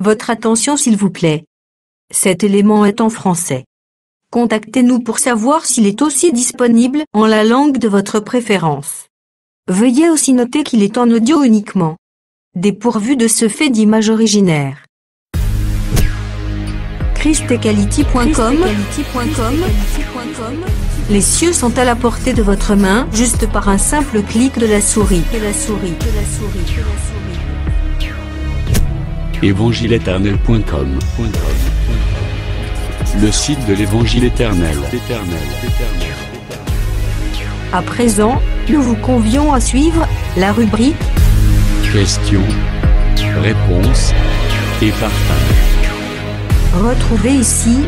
Votre attention s'il vous plaît. Cet élément est en français. Contactez-nous pour savoir s'il est aussi disponible en la langue de votre préférence. Veuillez aussi noter qu'il est en audio uniquement. Dépourvu de ce fait d'image originaire. ChristEquality.com. Les cieux sont à la portée de votre main, juste par un simple clic de la souris. Évangileéternel.com. Le site de l'Évangile éternel. À présent, nous vous convions à suivre la rubrique Questions, réponses et partage. Retrouvez ici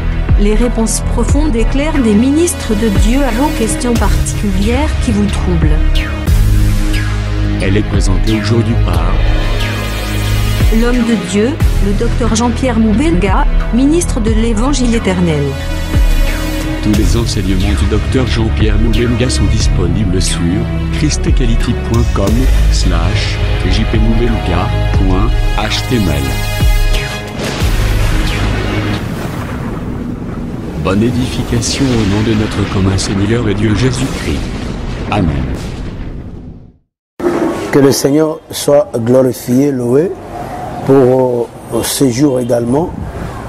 les réponses profondes et claires des ministres de Dieu à vos questions particulières qui vous troublent. Elle est présentée aujourd'hui par L'homme de Dieu, le docteur Jean-Pierre Moubenga, ministre de l'Évangile éternel. Tous les enseignements du docteur Jean-Pierre Moubenga sont disponibles sur christequality.com/jpmoubenga.html. Bonne édification au nom de notre commun Seigneur et Dieu Jésus-Christ. Amen. Que le Seigneur soit glorifié, loué pour ce jour également.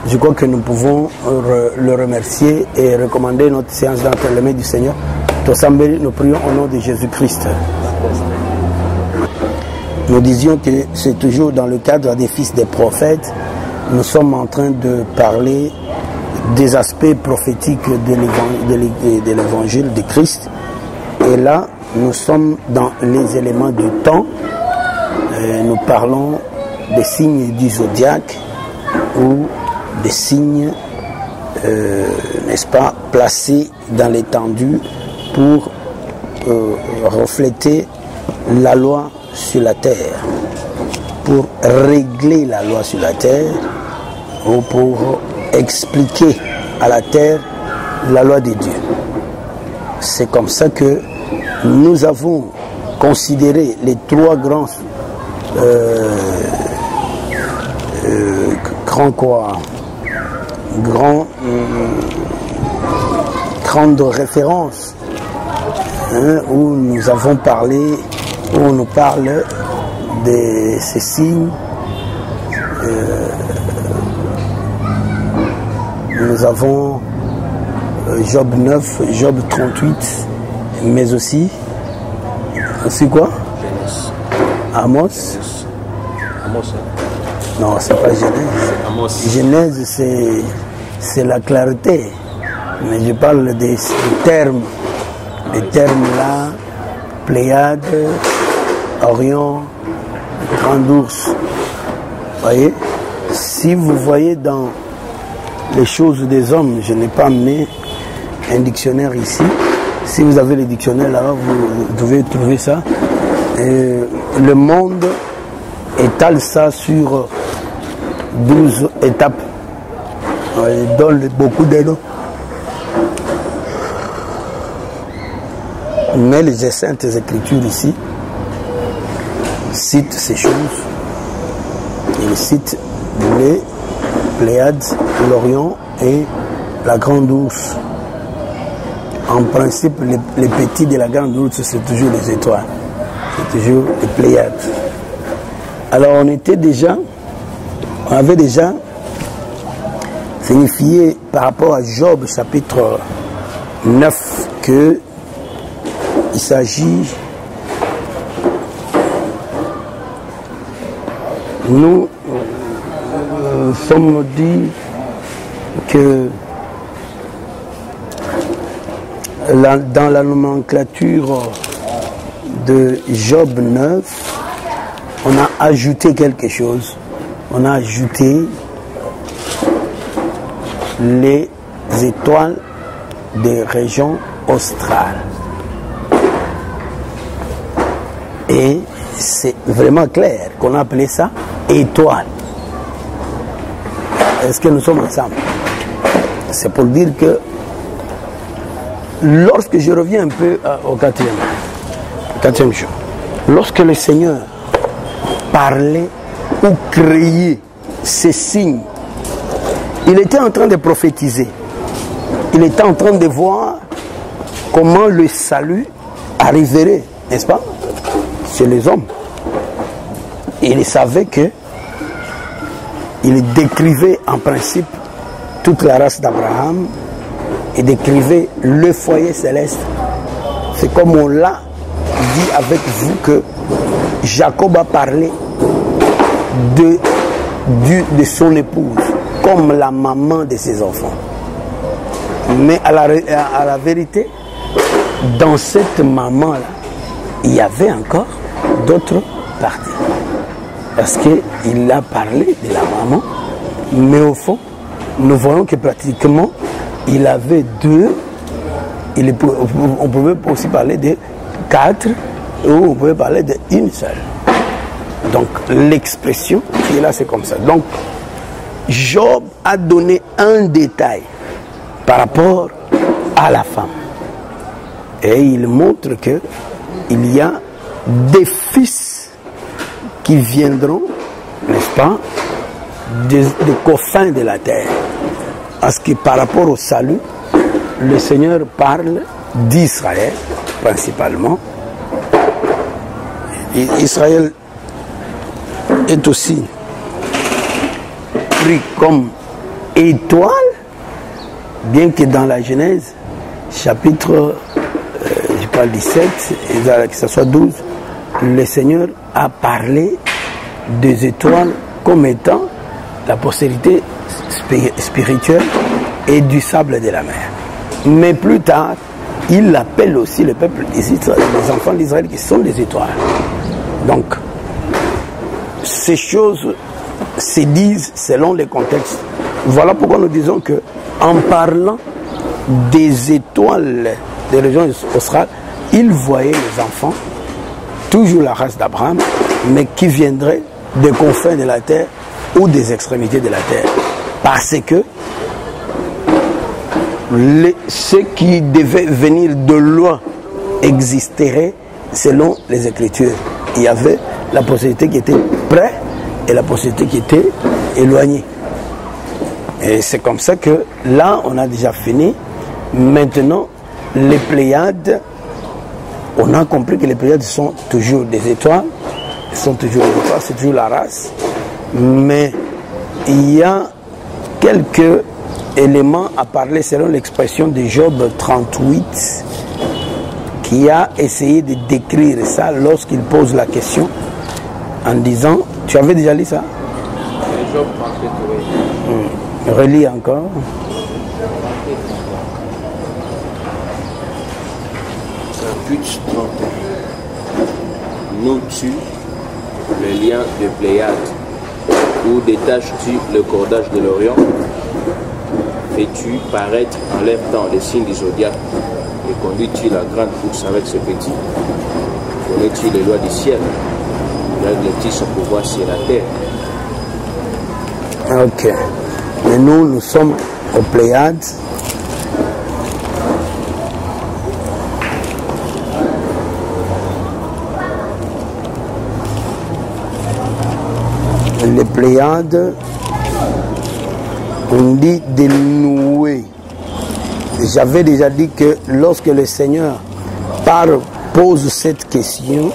Je crois que nous pouvons le remercier et recommander notre séance d'entre les mains du Seigneur. Nous prions au nom de Jésus-Christ. Nous disions que c'est toujours dans le cadre des fils des prophètes. Nous sommes en train de parler des aspects prophétiques de l'évangile de Christ. Et là, nous sommes dans les éléments du temps. Nous parlons des signes du zodiaque ou des signes, n'est-ce pas, placés dans l'étendue pour refléter la loi sur la terre, pour régler la loi sur la terre ou pour expliquer à la terre la loi de Dieu. C'est comme ça que nous avons considéré les trois grandes références où nous avons parlé, où on nous parle de ces signes. Nous avons Job 9, Job 38, mais aussi quoi? Amos. Non, c'est pas Genèse. Genèse, c'est la clarté. Mais je parle des termes. Les termes là, Pléiade, Orion, Grand Ours. Voyez? Si vous voyez dans les choses des hommes, je n'ai pas amené un dictionnaire ici. Si vous avez le dictionnaire là, vous devez trouver ça. Le monde étale ça sur 12 étapes. Il donne beaucoup d'éléments. Mais les saintes écritures ici citent ces choses. Ils citent les Pléiades, l'Orion et la Grande Ourse. En principe, les petits de la Grande Ourse, c'est toujours les étoiles. C'est toujours les Pléiades. Alors on avait déjà signifié par rapport à Job chapitre 9 que il s'agit, nous sommes dit que dans la nomenclature de Job 9, on a ajouté quelque chose. On a ajouté les étoiles des régions australes. Et c'est vraiment clair qu'on a appelé ça étoile. Est-ce que nous sommes ensemble? C'est pour dire que lorsque je reviens un peu au quatrième jour, lorsque le Seigneur parlait ou créait ces signes. Il était en train de prophétiser. Il était en train de voir comment le salut arriverait, n'est-ce pas, chez les hommes. Et il savait que il décrivait en principe toute la race d'Abraham et décrivait le foyer céleste. C'est comme on l'a dit avec vous que Jacob a parlé de son épouse comme la maman de ses enfants. Mais à la vérité, dans cette maman-là, il y avait encore d'autres parties. Parce qu'il a parlé de la maman, mais au fond, nous voyons que pratiquement, il avait deux, on pouvait aussi parler de 4, ou on pouvait parler d'une seule. Donc, l'expression qui est là, c'est comme ça. Donc, Job a donné un détail par rapport à la femme. Et il montre qu'il y a des fils qui viendront, n'est-ce pas, des confins de la terre. Parce que par rapport au salut, le Seigneur parle d'Israël, principalement. Et Israël est aussi pris comme étoile, bien que dans la Genèse, chapitre 17, et que ce soit 12, le Seigneur a parlé des étoiles comme étant la postérité spirituelle et du sable de la mer. Mais plus tard, il appelle aussi le peuple d'Israël, les enfants d'Israël qui sont des étoiles. Donc, ces choses se disent selon les contextes. Voilà pourquoi nous disons que en parlant des étoiles des régions australes, il voyait les enfants, toujours la race d'Abraham, mais qui viendraient des confins de la terre ou des extrémités de la terre. Parce que ceux qui devaient venir de loin existeraient selon les Écritures. Il y avait la possibilité qui était près et la possibilité qui était éloignée. Et c'est comme ça que là, on a déjà fini. Maintenant, les Pléiades, on a compris que les Pléiades sont toujours des étoiles, c'est toujours la race, mais il y a quelques éléments à parler selon l'expression de Job 38, qui a essayé de décrire ça lorsqu'il pose la question en disant, tu avais déjà lu ça? Job 38, oui. Relis encore. But 31. Noues-tu le lien de Pléiade, ou détaches-tu le cordage de l'Orient? Fais-tu paraître en l'air temps les signes du zodiaque, et conduis-tu la grande course avec ce petit? Connais-tu les lois du ciel? Règles-tu son pouvoir sur la terre? Ok. Mais nous sommes aux Pléiades. Les Pléiades, on dit de nouer. J'avais déjà dit que lorsque le Seigneur pose cette question,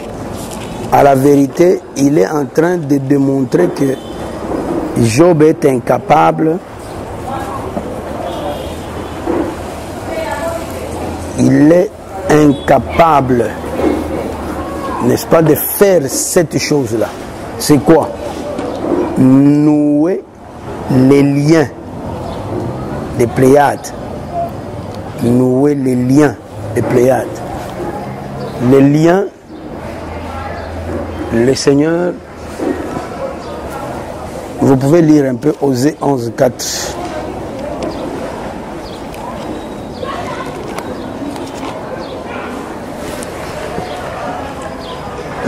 à la vérité, il est en train de démontrer que Job est incapable. Il est incapable, n'est-ce pas, de faire cette chose-là. C'est quoi? Nouer les liens des Pléiades. Nouer les liens des Pléiades. Les liens, le Seigneur, vous pouvez lire un peu Osée 11, 4.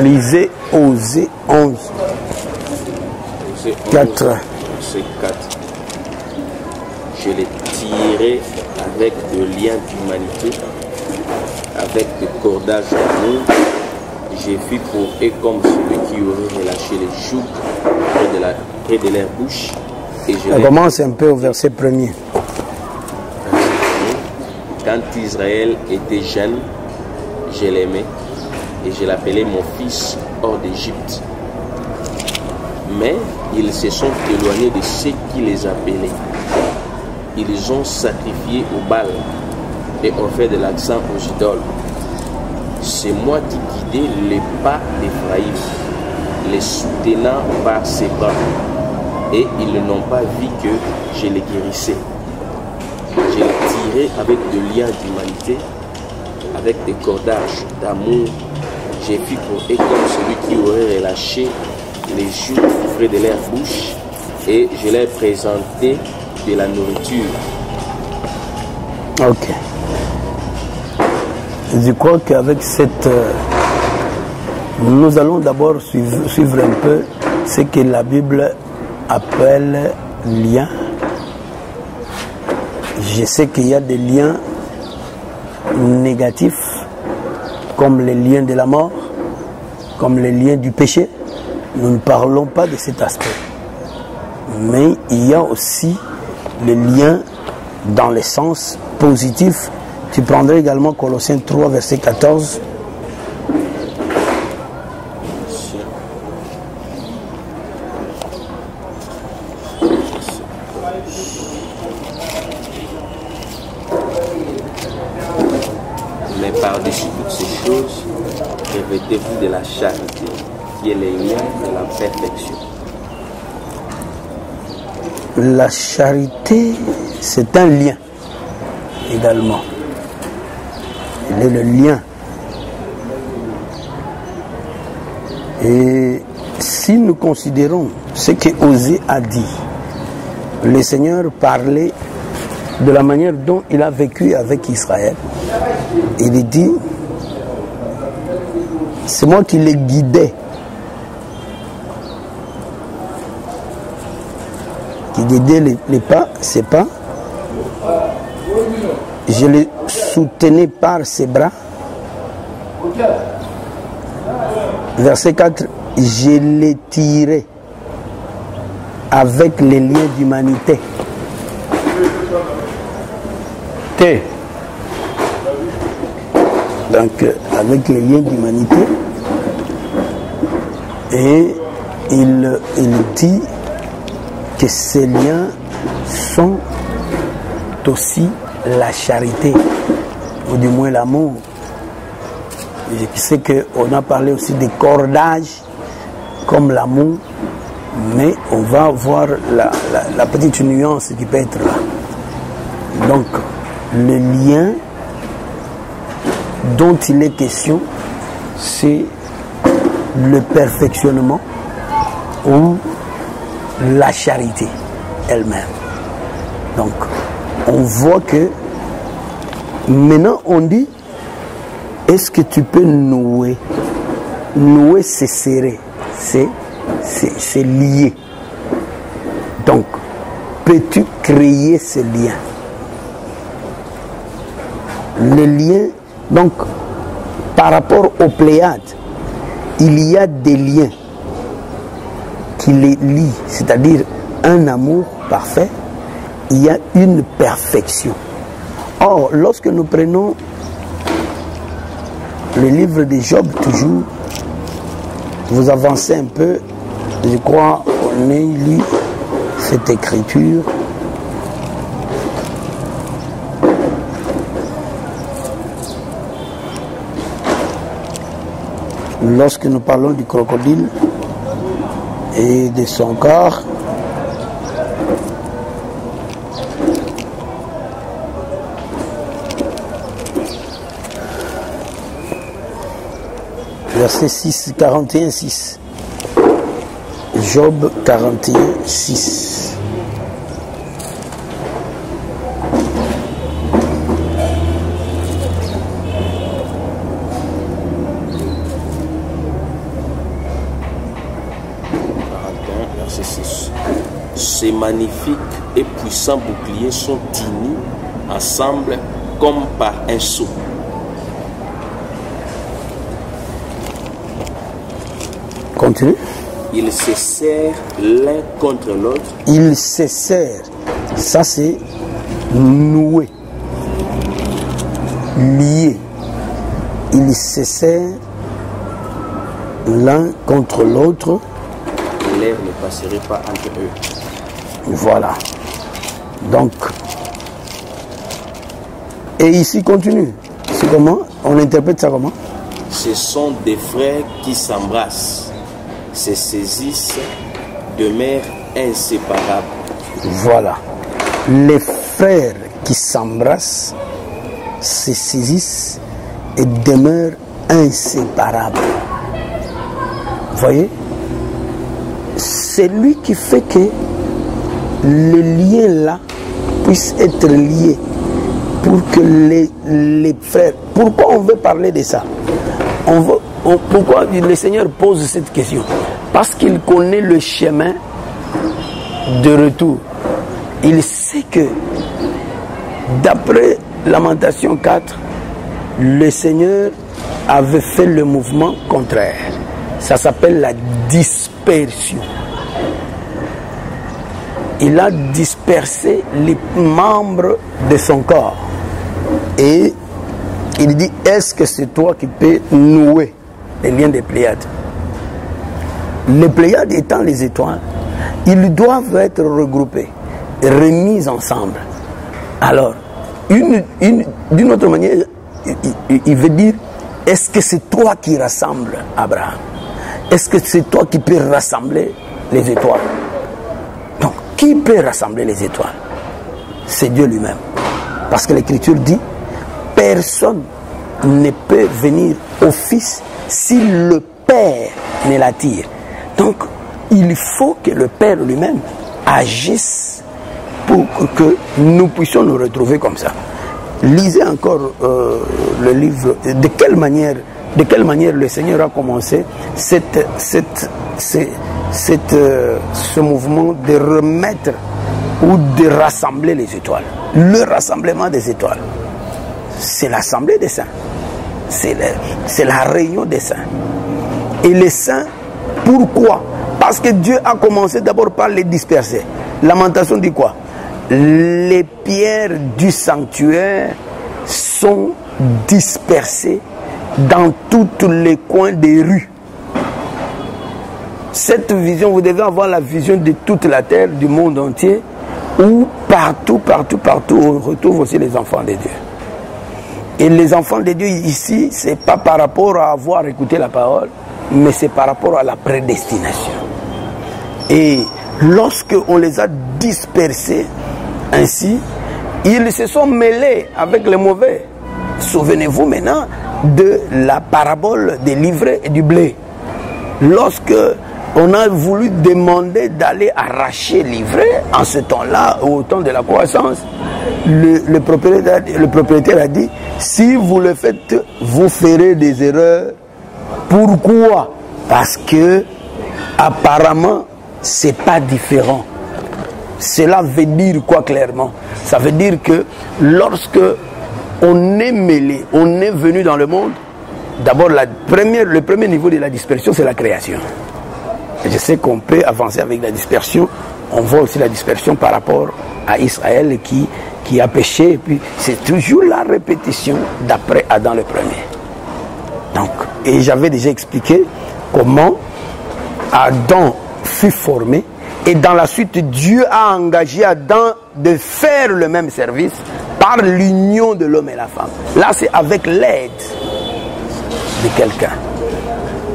Lisez Osée 11. 4. Verset 4. Je les tirerai avec de liens d'humanité, avec de cordages d'amour. J'ai vu pour eux comme celui qui aurait relâché les jougs près de leur bouche. On commence un peu au verset 1er. Quand Israël était jeune, je l'aimais et je l'appelais mon fils hors d'Égypte. Mais ils se sont éloignés de ceux qui les appelaient. Ils ont sacrifié au Baal et ont fait de l'accent aux idoles. C'est moi qui guidais les pas d'Éphraïm, les soutenant par ses bras. Et ils n'ont pas vu que je les guérissais. Je les tirais avec de liens d'humanité, avec des cordages d'amour. J'ai fui pour eux comme celui qui aurait relâché les jus frais de leur bouche, et je leur présentais de la nourriture. Ok. Je crois qu'avec cette... nous allons d'abord suivre un peu ce que la Bible appelle lien. Je sais qu'il y a des liens négatifs, comme les liens de la mort, comme les liens du péché. Nous ne parlons pas de cet aspect. Mais il y a aussi les liens dans le sens positif. Tu prendrais également Colossiens 3, verset 14. Mais par-dessus toutes ces choses, revêtez-vous de la charité, qui est le lien de la perfection. La charité, c'est un lien également. Il est le lien. Et si nous considérons ce que Osée a dit, le Seigneur parlait de la manière dont il a vécu avec Israël. Il dit, c'est moi qui les guidais. Qui guidait les pas, ses pas. Je les soutenais par ses bras. Verset 4, je les tirais avec les liens d'humanité. Donc, avec les liens d'humanité. Et il dit que ces liens sont aussi la charité, ou du moins l'amour. Je sais qu'on a parlé aussi des cordages comme l'amour, mais on va voir la petite nuance qui peut être là. Donc, le lien dont il est question, c'est le perfectionnement ou la charité elle-même. Donc, on voit que maintenant on dit, est-ce que tu peux nouer? Nouer, c'est serrer, c'est lié. Donc, peux-tu créer ce lien? Le lien, donc, par rapport aux Pléiades, il y a des liens qui les lient, c'est-à-dire un amour parfait, il y a une perfection. Or, lorsque nous prenons le livre de Job, toujours, vous avancez un peu, je crois qu'on a lu cette écriture. Lorsque nous parlons du crocodile et de son corps, verset 6, 41, 6. Job 41, 6. Ces magnifiques et puissants boucliers sont unis ensemble comme par un sceau. Continue. Ils se serrent l'un contre l'autre. Ils se serrent. Ça c'est noué. Lié. Ils se serrent l'un contre l'autre. L'air ne passerait pas entre eux. Voilà. Donc, et ici continue. C'est comment? On interprète ça comment? Ce sont des frères qui s'embrassent, se saisissent, demeurent inséparables. Voilà. Les frères qui s'embrassent, se saisissent et demeurent inséparables. Vous voyez? C'est lui qui fait que le lien là puisse être lié pour que les frères... Pourquoi on veut parler de ça? Pourquoi le Seigneur pose cette question? Parce qu'il connaît le chemin de retour. Il sait que d'après Lamentation 4, le Seigneur avait fait le mouvement contraire. Ça s'appelle la dispersion. Il a dispersé les membres de son corps. Et il dit, est-ce que c'est toi qui peux nouer les liens des Pléiades? Les Pléiades étant les étoiles, ils doivent être regroupés, remis ensemble. Alors, d'une autre manière, il veut dire, est-ce que c'est toi qui rassembles Abraham? Est-ce que c'est toi qui peux rassembler les étoiles? Donc, qui peut rassembler les étoiles? C'est Dieu lui-même. Parce que l'Écriture dit, personne ne peut venir au Fils si le Père ne l'attire. Donc, il faut que le Père lui-même agisse pour que nous puissions nous retrouver comme ça. Lisez encore le livre. De quelle manière le Seigneur a commencé ce mouvement de remettre ou de rassembler les étoiles. Le rassemblement des étoiles, c'est l'assemblée des saints. C'est la réunion des saints. Et les saints, pourquoi? Parce que Dieu a commencé d'abord par les disperser. Lamentation dit quoi? Les pierres du sanctuaire sont dispersées dans tous les coins des rues. Cette vision, vous devez avoir la vision de toute la terre, du monde entier, où partout, on retrouve aussi les enfants de Dieu. Et les enfants de Dieu ici, c'est pas par rapport à avoir écouté la parole, mais c'est par rapport à la prédestination. Et lorsque on les a dispersés ainsi, ils se sont mêlés avec les mauvais. Souvenez-vous maintenant de la parabole des livrets et du blé. Lorsque on a voulu demander d'aller arracher l'ivraie, en ce temps-là, au temps de la croissance, le propriétaire a dit, si vous le faites, vous ferez des erreurs. Pourquoi? Parce que apparemment, c'est pas différent. Cela veut dire quoi clairement? Ça veut dire que lorsque on est mêlé, on est venu dans le monde, d'abord le premier niveau de la dispersion, c'est la création. Et je sais qu'on peut avancer avec la dispersion. On voit aussi la dispersion par rapport à Israël qui a péché. Et puis c'est toujours la répétition d'après Adam le premier. Donc, et j'avais déjà expliqué comment Adam fut formé. Et dans la suite, Dieu a engagé Adam de faire le même service par l'union de l'homme et la femme. Là, c'est avec l'aide de quelqu'un.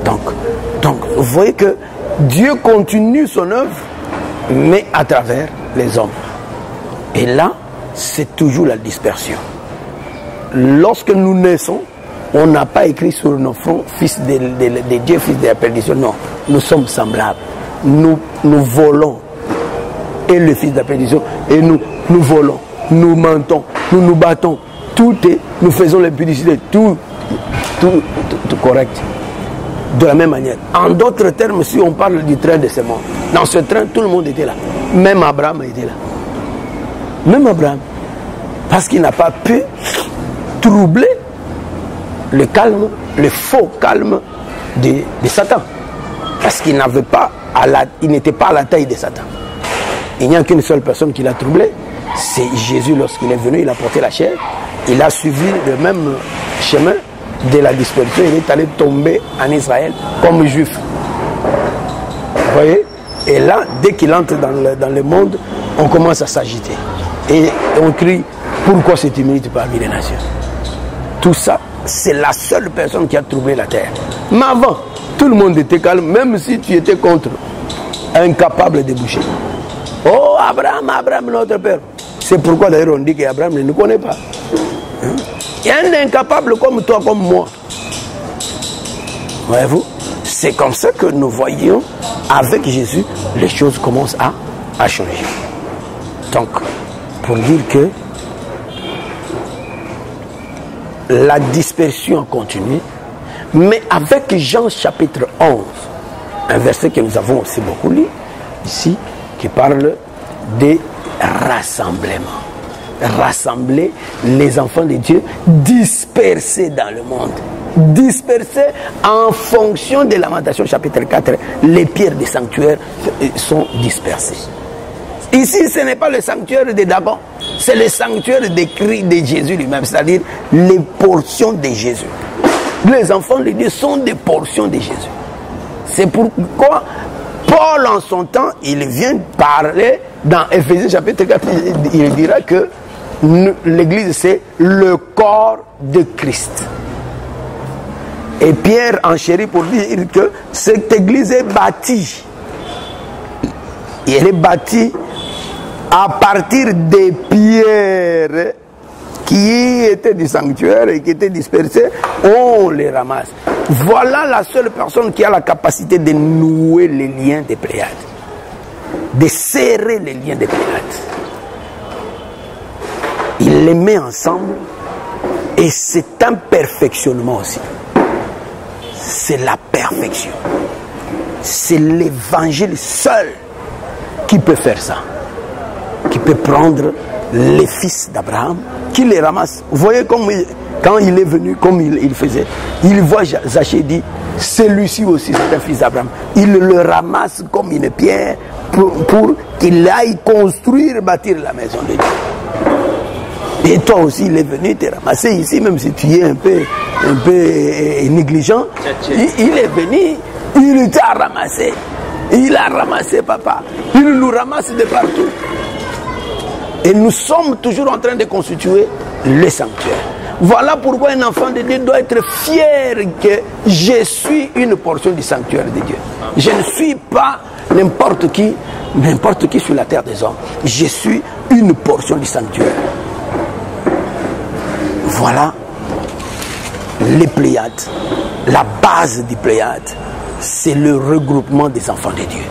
Donc, vous voyez que Dieu continue son œuvre, mais à travers les hommes. Et là, c'est toujours la dispersion. Lorsque nous naissons, on n'a pas écrit sur nos fronts fils de Dieu, fils de la perdition. Non, nous sommes semblables. Nous volons. Et le fils de la perdition, et nous volons, nous mentons, nous nous battons. Nous faisons l'impudicité, tout correct. De la même manière. En d'autres termes, si on parle du train de ce monde, dans ce train, tout le monde était là. Même Abraham était là. Même Abraham. Parce qu'il n'a pas pu troubler le calme, le faux calme de Satan. Parce qu'il n'avait pas il n'était pas à la taille de Satan. Il n'y a qu'une seule personne qui l'a troublé, c'est Jésus. Lorsqu'il est venu, il a porté la chair, il a suivi le même chemin de la dispersion, il est allé tomber en Israël comme juif. Vous voyez? Et là, dès qu'il entre dans le monde, on commence à s'agiter. Et on crie, pourquoi c'est humilité parmi les nations? Tout ça, c'est la seule personne qui a troublé la terre. Mais avant, tout le monde était calme, même si tu étais contre, incapable de bouger. Oh, Abraham, notre père. C'est pourquoi d'ailleurs on dit qu'Abraham ne nous connaît pas. Il y a un incapable comme toi, comme moi. Voyez-vous? C'est comme ça que nous voyons, avec Jésus, les choses commencent à changer. Donc, pour dire que la dispersion a continué, mais avec Jean chapitre 11, un verset que nous avons aussi beaucoup lu, ici, qui parle des rassemblements. Rassembler les enfants de Dieu dispersés dans le monde. Dispersés en fonction de Lamentation chapitre 4. Les pierres des sanctuaires sont dispersées. Ici, ce n'est pas le sanctuaire de Dagon, c'est le sanctuaire des cris de Jésus lui-même, c'est-à-dire les portions de Jésus. Les enfants de Dieu sont des portions de Jésus. C'est pourquoi Paul, en son temps, il vient parler dans Éphésiens chapitre 4, il dira que l'église, c'est le corps de Christ. Et Pierre enchérit pour dire que cette église est bâtie. Et elle est bâtie à partir des pierres qui étaient du sanctuaire et qui étaient dispersées, on les ramasse. Voilà la seule personne qui a la capacité de nouer les liens des Pléiades, de serrer les liens des Pléiades. Il les met ensemble et c'est un perfectionnement aussi. C'est la perfection. C'est l'évangile seul qui peut faire ça, qui peut prendre les fils d'Abraham, qui les ramasse. Vous voyez comme quand il est venu, comme il faisait, il voit Zachée, dit, celui-ci aussi c'est un fils d'Abraham. Il le ramasse comme une pierre pour qu'il aille construire, bâtir la maison de Dieu. Et toi aussi, il est venu te ramasser ici, même si tu es un peu négligent. Il est venu, il t'a ramassé. Il a ramassé papa. Il nous ramasse de partout. Et nous sommes toujours en train de constituer le sanctuaire. Voilà pourquoi un enfant de Dieu doit être fier que je suis une portion du sanctuaire de Dieu. Je ne suis pas n'importe qui sur la terre des hommes. Je suis une portion du sanctuaire. Voilà les Pléiades. La base des Pléiades, c'est le regroupement des enfants de Dieu.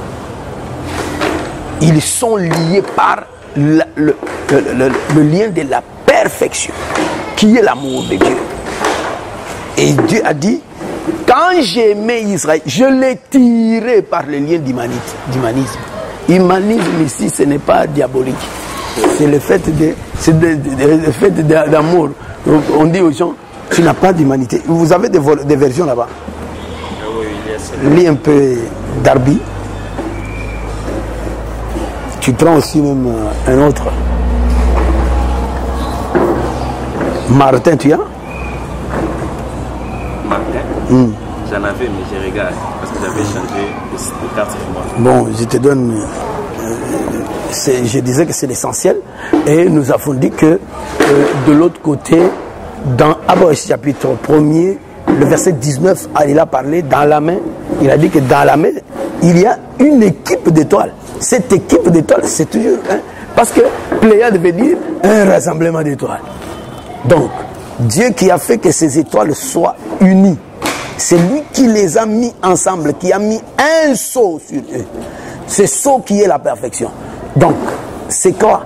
Ils sont liés par le lien de la perfection, qui est l'amour de Dieu. Et Dieu a dit, quand j'aimais Israël, je l'ai tiré par le lien d'humanisme. Humanisme ici, ce n'est pas diabolique. C'est le fait d'amour. On dit aux gens, tu n'as pas d'humanité. Vous avez des versions là-bas. Lis un peu Darby. Tu prends aussi même un autre. Martin, tu as? Martin J'en avais, mais je regarde. Parce que j'avais changé de carte. Bon, je te donne... je disais que c'est l'essentiel. Et nous avons dit que de l'autre côté, dans Abaïs chapitre 1er, le verset 19, il a parlé dans la main. Il a dit que dans la main, il y a une équipe d'étoiles. Cette équipe d'étoiles, c'est toujours... parce que Pléiade veut dire un rassemblement d'étoiles. Donc, Dieu qui a fait que ces étoiles soient unies, c'est lui qui les a mis ensemble, qui a mis un sceau sur eux. Ce sceau qui est la perfection. Donc, c'est quoi?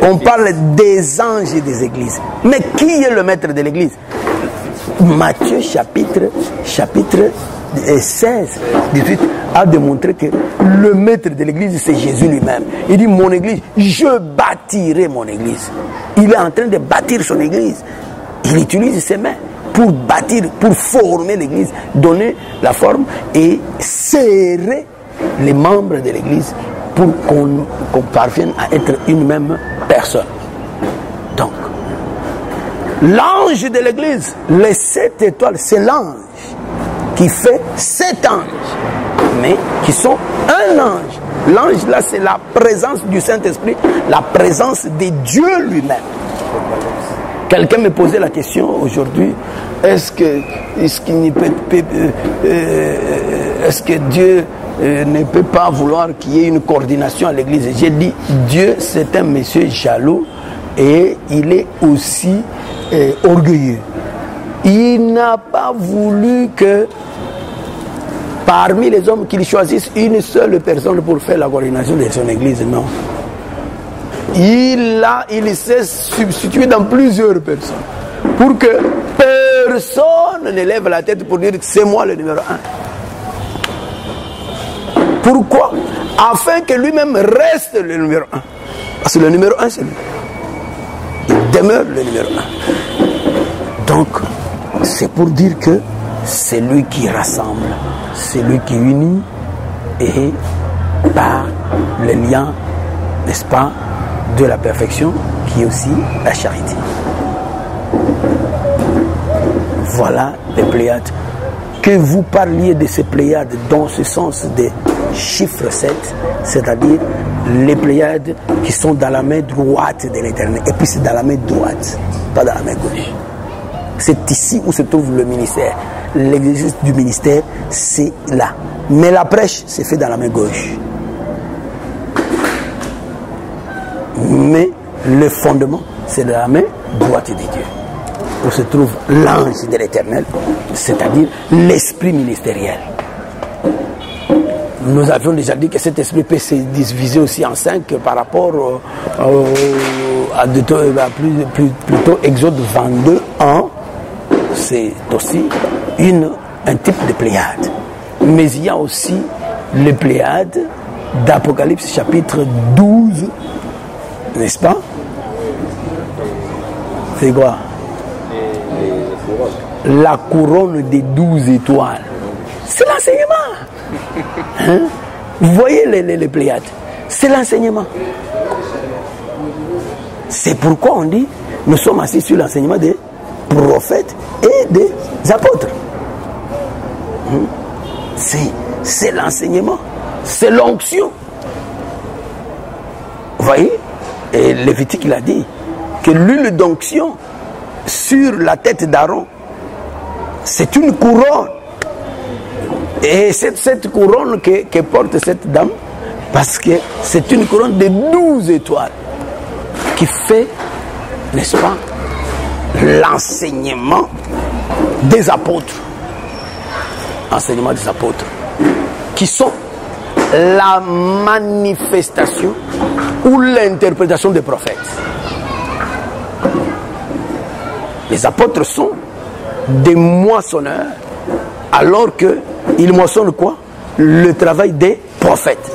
On parle des anges et des églises. Mais qui est le maître de l'église? Matthieu chapitre 16, 18 a démontré que le maître de l'église, c'est Jésus lui-même. Il dit, mon église, je bâtirai mon église. Il est en train de bâtir son église. Il utilise ses mains pour bâtir, pour former l'église, donner la forme et serrer les membres de l'Église pour qu'on parvienne à être une même personne. Donc, l'ange de l'Église, les 7 étoiles, c'est l'ange qui fait 7 anges, mais qui sont un ange. L'ange là, c'est la présence du Saint-Esprit, la présence de Dieu lui-même. Quelqu'un me posait la question aujourd'hui, est-ce que Dieu ne peut pas vouloir qu'il y ait une coordination à l'Église? J'ai dit, Dieu c'est un monsieur jaloux et il est aussi orgueilleux. Il n'a pas voulu que parmi les hommes qu'il choisisse une seule personne pour faire la coordination de son Église, non. Il s'est substitué dans plusieurs personnes pour que personne ne lève la tête pour dire c'est moi le numéro 1. Pourquoi? Afin que lui-même reste le numéro 1. Parce que le numéro 1 c'est lui. Il demeure le numéro 1. Donc c'est pour dire que c'est lui qui rassemble, c'est lui qui unit et par le lien, n'est-ce pas, de la perfection qui est aussi la charité. Voilà les Pléiades. Que vous parliez de ces Pléiades dans ce sens des chiffres 7, c'est-à-dire les Pléiades qui sont dans la main droite de l'Éternel. Et puis c'est dans la main droite, pas dans la main gauche. C'est ici où se trouve le ministère. L'exercice du ministère, c'est là. Mais la prêche, c'est fait dans la main gauche. Mais le fondement, c'est dans la main droite de Dieu. Où se trouve l'ange de l'Éternel, c'est-à-dire l'esprit ministériel. Nous avions déjà dit que cet esprit peut se diviser aussi en 5 par rapport à plutôt Exode 22, 1. C'est aussi un type de Pléiade. Mais il y a aussi les Pléiades d'Apocalypse chapitre 12, n'est-ce pas? C'est quoi? La couronne des 12 étoiles. C'est l'enseignement. Hein? Vous voyez les Pléiades? C'est l'enseignement. C'est pourquoi on dit, nous sommes assis sur l'enseignement des prophètes et des apôtres. C'est l'enseignement, c'est l'onction. Vous voyez? Et Lévitique il a dit que l'huile d'onction sur la tête d'Aaron, c'est une couronne. Et c'est cette couronne que porte cette dame, parce que c'est une couronne de 12 étoiles qui fait, n'est-ce pas, l'enseignement des apôtres. Enseignement des apôtres, qui sont la manifestation ou l'interprétation des prophètes. Les apôtres sont des moissonneurs, alors qu'ils moissonnent quoi? Le travail des prophètes.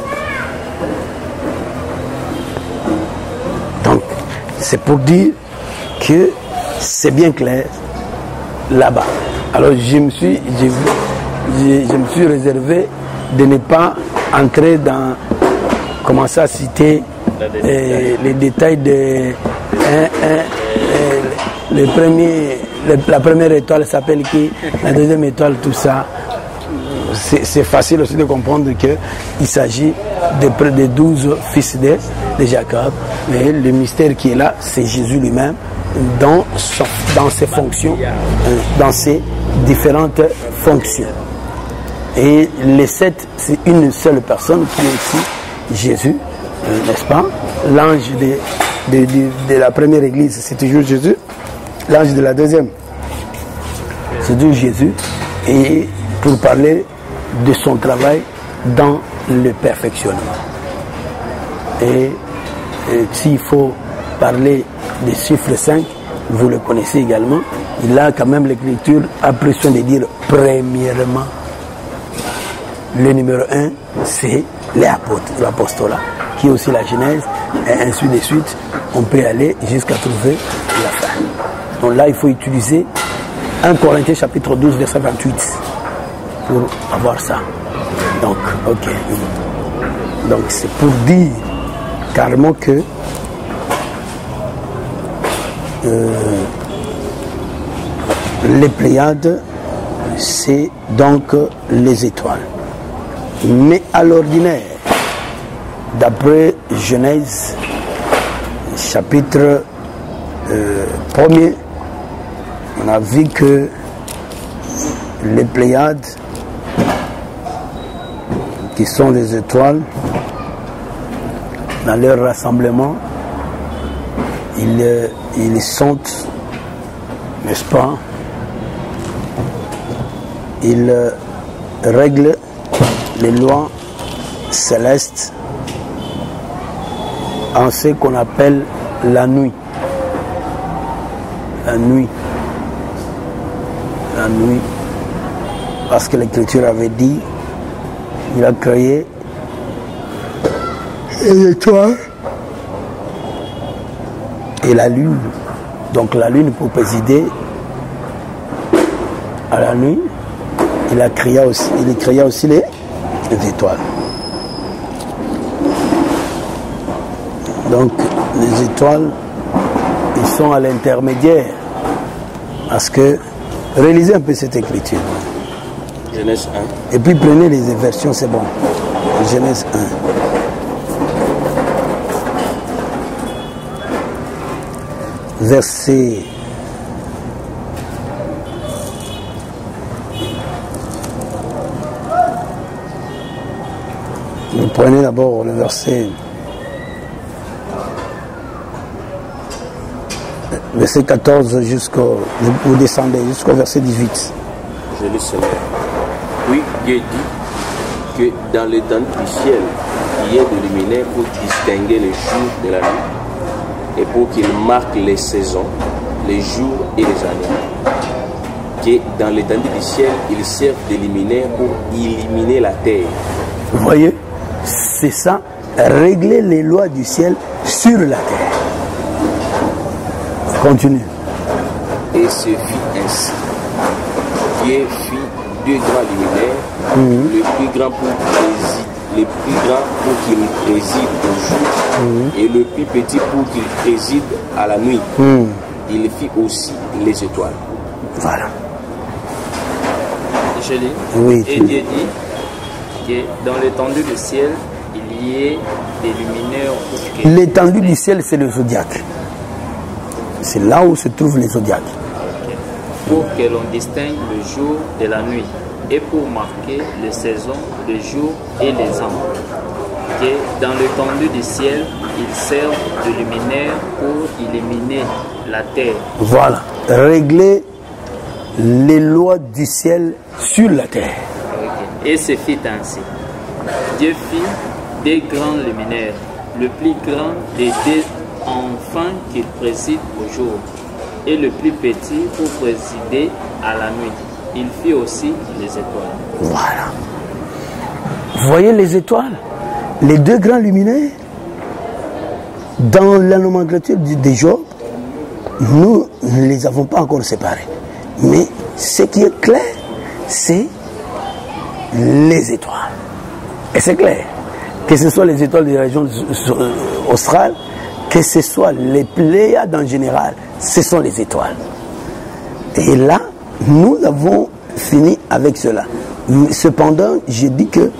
Donc, c'est pour dire que c'est bien clair là-bas. Alors, je me suis réservé de ne pas entrer dans, commencer à citer les détails de la première étoile s'appelle qui, la deuxième étoile, tout ça. C'est facile aussi de comprendre qu'il s'agit de 12 fils de Jacob, mais le mystère qui est là, c'est Jésus lui-même dans ses fonctions, dans ses différentes fonctions. Et les 7, c'est une seule personne qui est aussi Jésus, n'est-ce pas? L'ange de la première église, c'est toujours Jésus. L'ange de la deuxième, c'est toujours Jésus. Et pour parler de son travail dans le perfectionnement. Et s'il faut parler des chiffres 5, vous le connaissez également, il a quand même l'écriture a pris soin de dire premièrement. Le numéro 1, c'est les apôtres, l'apostolat, qui est aussi la Genèse, et ainsi de suite. On peut aller jusqu'à trouver la fin. Donc là, il faut utiliser 1 Corinthiens chapitre 12, verset 28 pour avoir ça. Donc, ok. Donc c'est pour dire carrément que les Pléiades, c'est donc les étoiles. Mais à l'ordinaire, d'après Genèse, chapitre 1er, on a vu que les Pléiades, qui sont les étoiles, dans leur rassemblement, ils sont, n'est-ce pas, ils règlent les lois célestes en ce qu'on appelle la nuit. La nuit. La nuit. Parce que l'Écriture avait dit, il a créé les étoiles et la lune. Donc la lune pour présider à la nuit. Il créa aussi les étoiles. Donc les étoiles, ils sont à l'intermédiaire. Parce que, réalisez un peu cette écriture. Genèse 1. Et puis prenez les versions, c'est bon. Genèse 1. Verset. Vous prenez d'abord le verset 14 jusqu'au... Vous descendez jusqu'au verset 18. Je lis cela. Puis Dieu dit que dans l'étendue du ciel, il y ait des luminaires pour distinguer les jours de la nuit et pour qu'ils marquent les saisons, les jours et les années. Que dans l'étendue du ciel, ils servent des luminaires pour illuminer la terre. Vous voyez, c'est ça, régler les lois du ciel sur la terre. Continue. Et ce fut ainsi. Dieu fit deux grands luminaires, le plus grand pour qu'il préside au jour et le plus petit pour qu'il préside à la nuit. Il fit aussi les étoiles. Voilà. Je lis. Oui, et Dieu dit que dans l'étendue du ciel, il y ait des luminaires. L'étendue du ciel, c'est le zodiaque. C'est là où se trouvent les zodiaques. Pour que l'on distingue le jour de la nuit et pour marquer les saisons, les jours et les ans. Que dans l'étendue du ciel, ils servent de luminaires pour illuminer la terre. Voilà. Régler les lois du ciel sur la terre. Et ce fit ainsi. Dieu fit des grands luminaires, le plus grand des deux enfants qu'il préside au jour, et le plus petit pour présider à la nuit. Il fit aussi les étoiles. Voilà. Vous voyez les étoiles, les deux grands luminaires, dans la nomenclature de Job, nous ne les avons pas encore séparés. Mais ce qui est clair, c'est les étoiles. Et c'est clair, que ce soit les étoiles de la région australe, que ce soit les Pléiades en général, ce sont les étoiles. Et là, nous avons fini avec cela. Cependant, j'ai dit que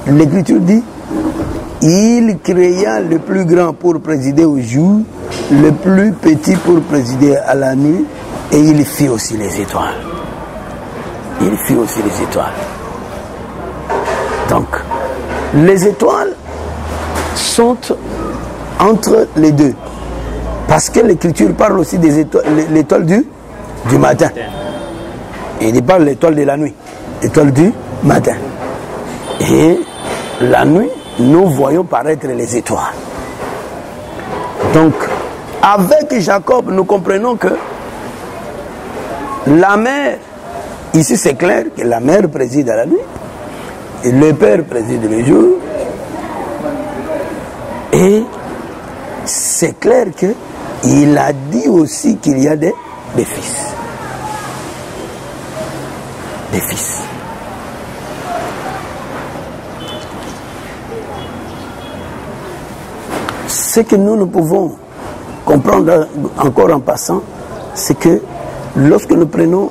l'Écriture dit, il créa le plus grand pour présider au jour, le plus petit pour présider à la nuit, et il fit aussi les étoiles. Il fit aussi les étoiles. Donc, les étoiles sont entre les deux. Parce que l'Écriture parle aussi des étoiles, l'étoile du matin. Et il parle de l'étoile de la nuit. L'étoile du matin. Et la nuit, nous voyons paraître les étoiles. Donc, avec Jacob, nous comprenons que la mère, ici c'est clair que la mère préside à la nuit, et le père préside le jour, et c'est clair qu'il a dit aussi qu'il y a des fils. Des fils. ce que nous ne pouvons comprendre encore en passant, c'est que lorsque nous prenons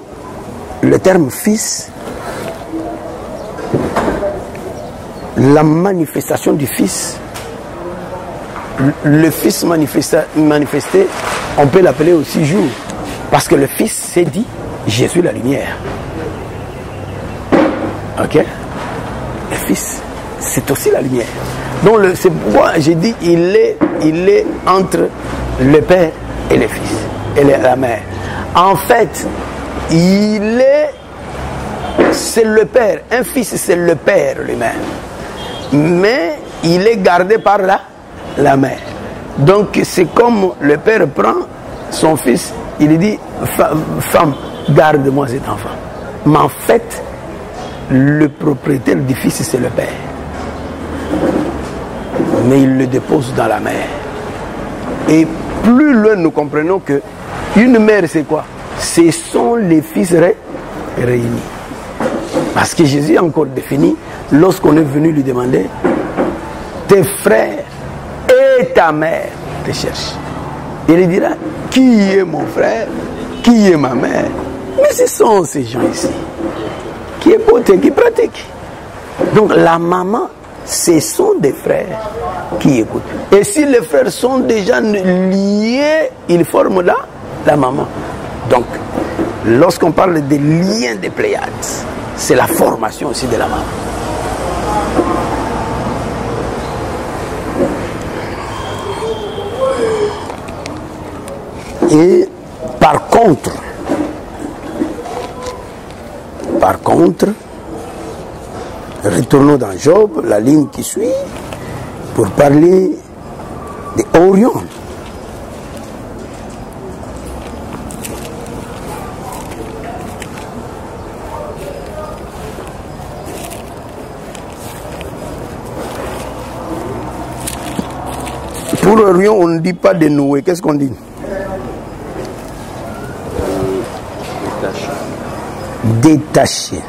le terme fils, la manifestation du fils, le fils manifesté, on peut l'appeler aussi jour, parce que le fils s'est dit, je suis la lumière. Ok? Le fils, c'est aussi la lumière. Donc c'est pourquoi j'ai dit, il est entre le père et le fils, et la mère. En fait, c'est le père. Un fils, c'est le père lui-même. Mais il est gardé par la mère. Donc c'est comme le père prend son fils, il lui dit, femme, garde-moi cet enfant. Mais en fait, le propriétaire du fils, c'est le père. Mais il le dépose dans la mère. Et plus loin nous comprenons que une mère, c'est quoi? Ce sont les fils réunis. Parce que Jésus a encore défini, lorsqu'on est venu lui demander, tes frères et ta mère te cherchent. Il dira, qui est mon frère? Qui est ma mère? Mais ce sont ces gens ici qui écoutent, qui pratiquent. Donc la maman, ce sont des frères qui écoutent. Et si les frères sont déjà liés, ils forment la maman. Donc, lorsqu'on parle des liens des Pléiades, c'est la formation aussi de la maman. Et par contre, retournons dans Job, la ligne qui suit, pour parler d'Orion. Pour Orion, on ne dit pas de nouer. Qu'est-ce qu'on dit? Détaché.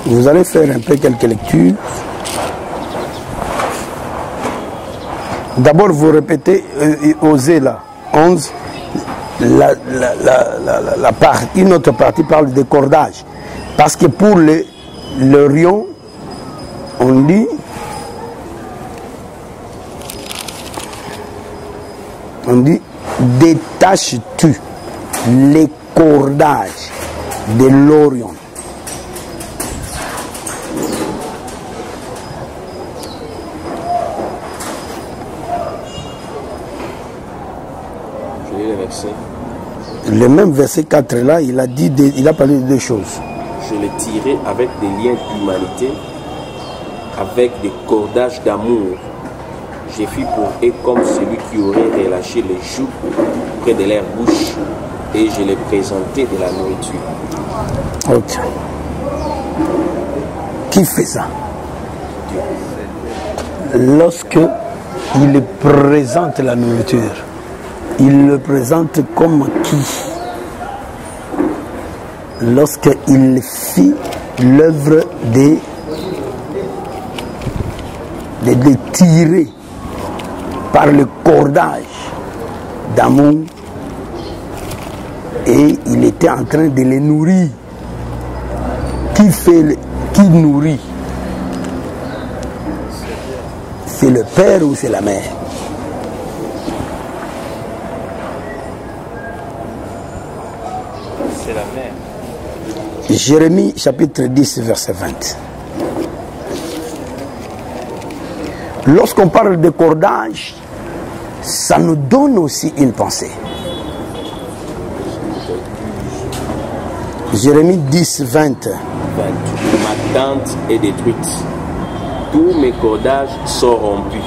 Vous allez faire un peu quelques lectures. D'abord, vous répétez, osez là, 11, une autre partie parle de cordage. Parce que pour l'Orion, on dit détaches-tu les cordages de l'Orion. Je lis le verset. Le même verset 4 là, il a parlé de deux choses. Je les tirai avec des liens d'humanité, avec des cordages d'amour. J'ai fui pour eux comme celui qui aurait relâché les joues près de leur bouche, et je les présentais de la nourriture. Ok. Qui fait ça? Lorsque il présente la nourriture, il le présente comme qui? Lorsqu'il fit l'œuvre de les tirer par le cordage d'amour, et il était en train de les nourrir. Qui nourrit? C'est le père ou c'est la mère? C'est la mère. Jérémie chapitre 10 verset 20. Lorsqu'on parle de cordage, ça nous donne aussi une pensée. Jérémie 10 20. Ma tente est détruite, tous mes cordages sont rompus.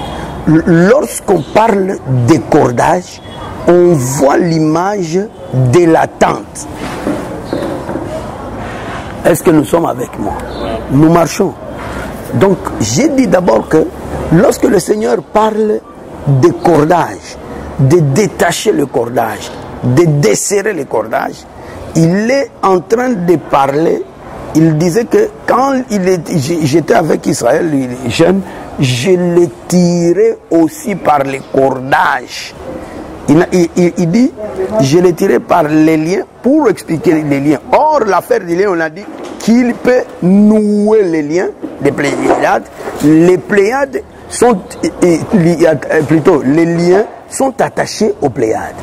Lorsqu'on parle de cordage, on voit l'image de la tente. Est-ce que nous sommes avec moi? Nous marchons. Donc, j'ai dit d'abord que lorsque le Seigneur parle de cordage, de détacher le cordage, de desserrer le cordage, il est en train de parler. Il disait que quand j'étais avec Israël, les jeunes, je les tirais aussi par les cordages. Il dit, je les tirais par les liens pour expliquer les liens. Or, l'affaire des liens, on a dit qu'il peut nouer les liens des Pléiades. Les Pléiades sont, plutôt, les liens sont attachés aux Pléiades.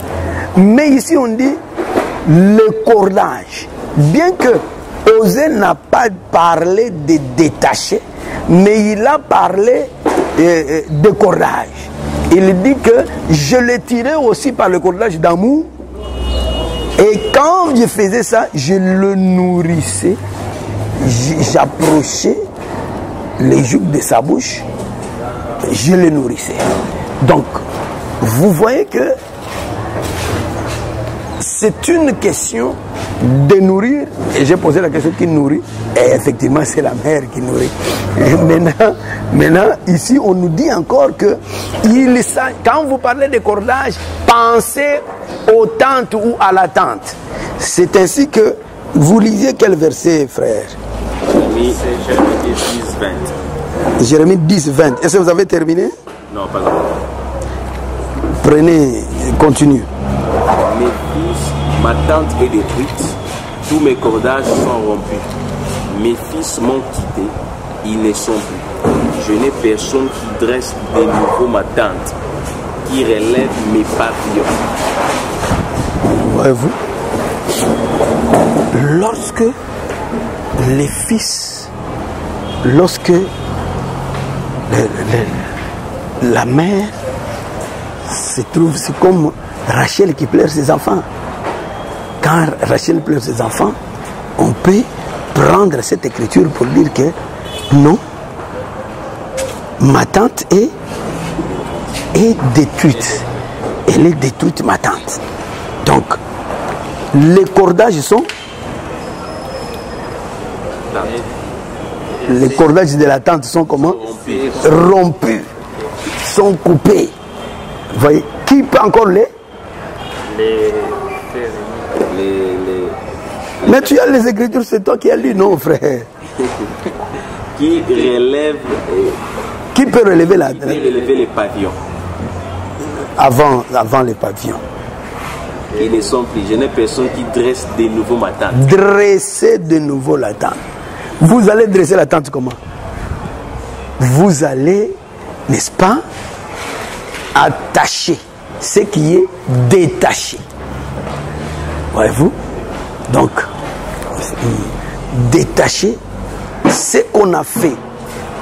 Mais ici, on dit le cordage. Bien que Osée n'a pas parlé de détacher, mais il a parlé de cordage. Il dit que je le tirais aussi par le cordage d'amour. Et quand je faisais ça, je le nourrissais. J'approchais les jougs de sa bouche. Je le nourrissais. Donc, vous voyez que c'est une question de nourrir. Et j'ai posé la question qui nourrit. Et effectivement, c'est la mère qui nourrit. Et maintenant, ici, on nous dit encore que quand vous parlez de cordage, pensez aux tentes ou à la tente. C'est ainsi que vous lisez quel verset, frère? Jérémie 10, 20. Jérémie 10, 20. Est-ce que vous avez terminé? Non, pas encore. Prenez, continue. Mes fils, ma tente est détruite, tous mes cordages sont rompus. Mes fils m'ont quitté, ils ne sont plus. Je n'ai personne qui dresse de nouveau ma tente, qui relève mes pavillons. Voyez-vous, lorsque les fils, lorsque la mère se trouve, c'est comme Rachel qui pleure ses enfants. Quand Rachel pleure ses enfants, on peut prendre cette écriture pour dire que non, ma tante est détruite. Elle est détruite, ma tante. Donc, les cordages sont... Les cordages de la tente sont comment? Rompus. Sont coupés. Vous voyez? Qui peut encore Mais tu as les écritures, c'est toi qui as lu, non, frère? Qui relève... Qui peut relever les pavillons? Avant les pavillons. Ils ne sont plus. Je n'ai personne qui dresse de nouveau ma tente. Dresser de nouveau la tente. Vous allez dresser la tente comment? Vous allez, n'est-ce pas, attacher ce qui est détaché. Voyez-vous? Donc, détacher ce qu'on a fait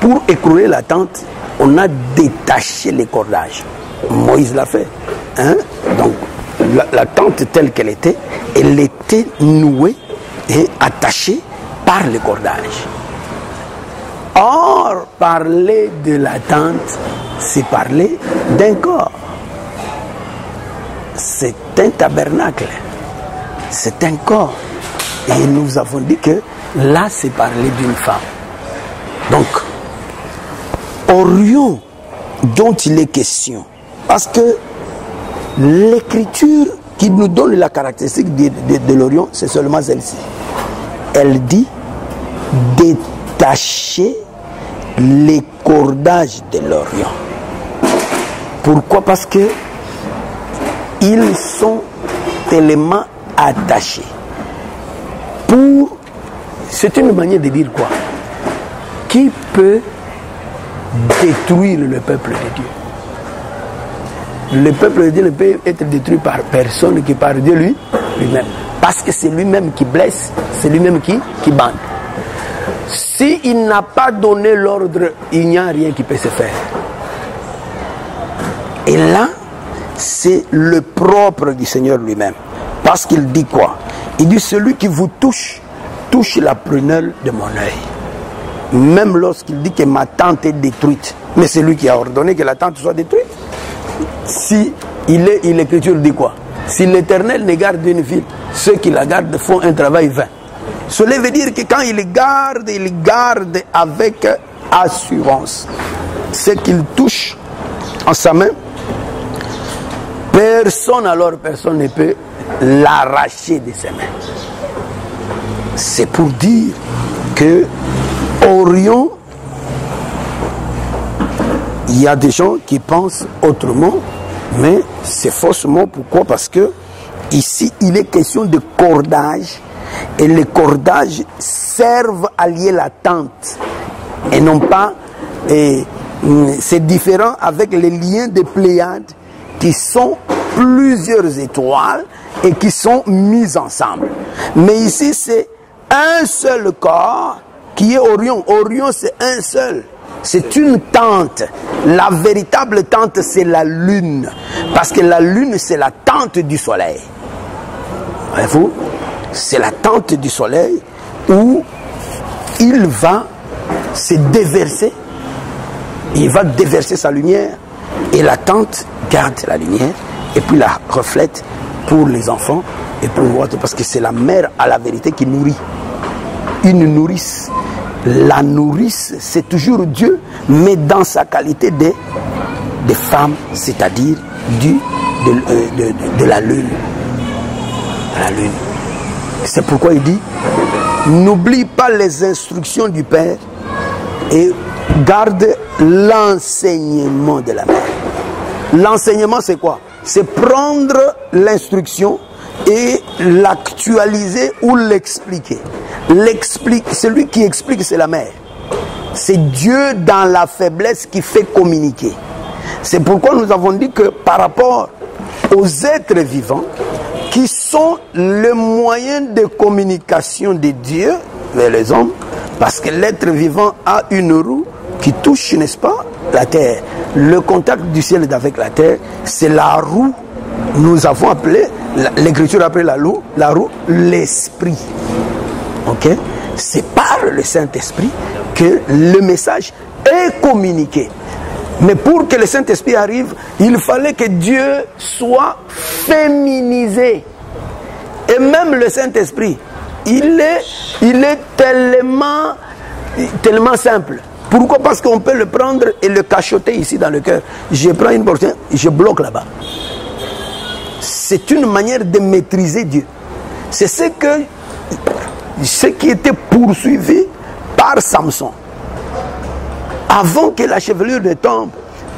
pour écrouler la tente, on a détaché les cordages. Moïse l'a fait. Hein? Donc, la tente telle qu'elle était, elle était nouée et attachée par les cordages. Or, parler de la tente, c'est parler d'un corps. C'est un tabernacle. C'est un corps. Et nous avons dit que là, c'est parler d'une femme. Donc, Orion, dont il est question, parce que l'écriture qui nous donne la caractéristique de l'Orion, c'est seulement celle-ci. Elle dit détacher les cordages de l'Orion. Pourquoi? Parce que ils sont tellement attachés. C'est une manière de dire quoi? Qui peut détruire le peuple de Dieu? Le peuple de Dieu ne peut être détruit par personne que par Dieu lui-même. Parce que c'est lui-même qui blesse, c'est lui-même qui bande. S'il n'a pas donné l'ordre, il n'y a rien qui peut se faire. Et là, c'est le propre du Seigneur lui-même. Parce qu'il dit quoi? Il dit, celui qui vous touche la prunelle de mon œil. Même lorsqu'il dit que ma tente est détruite. Mais c'est lui qui a ordonné que la tente soit détruite. Si l'écriture dit quoi? Si l'Éternel ne garde une ville, ceux qui la gardent font un travail vain. Cela veut dire que quand il garde avec assurance. Ce qu'il touche en sa main Personne ne peut l'arracher de ses mains. C'est pour dire que Orion, il y a des gens qui pensent autrement, mais c'est faussement. Pourquoi? Parce que ici, il est question de cordage, et les cordages servent à lier la tente, et non pas, c'est différent avec les liens de Pléiades, qui sont plusieurs étoiles, et qui sont mises ensemble. Mais ici, c'est un seul corps, qui est Orion. Orion, c'est un seul. C'est une tente. La véritable tente, c'est la lune. Parce que la lune, c'est la tente du soleil. Voyez-vous? C'est la tente du soleil où il va se déverser. Il va déverser sa lumière. Et la tente garde la lumière et puis la reflète pour les enfants et pour voir. Parce que c'est la mère à la vérité qui nourrit. Une nourrice. La nourrice, c'est toujours Dieu, mais dans sa qualité de femme, c'est-à-dire de la lune. La lune. C'est pourquoi il dit, n'oublie pas les instructions du Père et garde l'enseignement de la mère. L'enseignement, c'est quoi? C'est prendre l'instruction et l'actualiser ou l'expliquer. Celui qui explique, c'est la mère. C'est Dieu dans la faiblesse qui fait communiquer. C'est pourquoi nous avons dit que par rapport aux êtres vivants, qui sont le moyen de communication de Dieu vers les hommes, parce que l'être vivant a une roue qui touche, n'est-ce pas, la terre. Le contact du ciel avec la terre, c'est la roue. Nous avons appelé, l'Écriture appelle la roue, l'esprit. Ok? C'est par le Saint-Esprit que le message est communiqué. Mais pour que le Saint-Esprit arrive, il fallait que Dieu soit féminisé. Et même le Saint-Esprit, il est tellement simple. Pourquoi? Parce qu'on peut le prendre et le cachoter ici dans le cœur. Je prends une portion, je bloque là-bas. C'est une manière de maîtriser Dieu. C'est ce qui était poursuivi par Samson. Avant que la chevelure ne tombe,